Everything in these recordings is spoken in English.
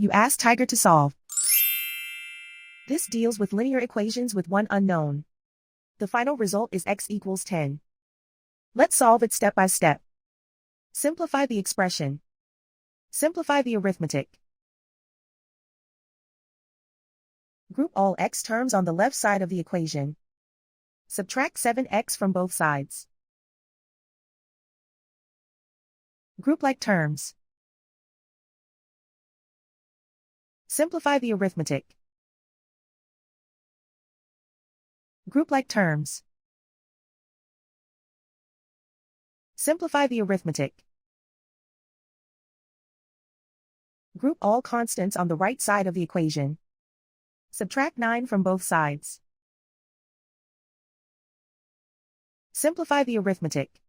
You ask Tiger to solve. This deals with linear equations with one unknown. The final result is x equals 10. Let's solve it step by step. Simplify the expression. Simplify the arithmetic. Group all x terms on the left side of the equation. Subtract 7x from both sides. Group like terms. Simplify the arithmetic. Group like terms. Simplify the arithmetic. Group all constants on the right side of the equation. Subtract 9 from both sides. Simplify the arithmetic.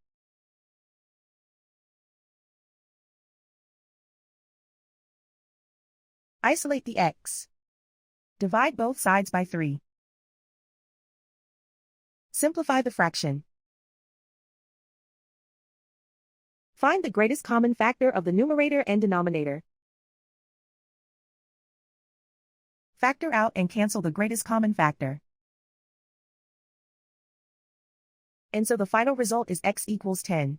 Isolate the x. Divide both sides by 3. Simplify the fraction. Find the greatest common factor of the numerator and denominator. Factor out and cancel the greatest common factor. And so the final result is x equals 10.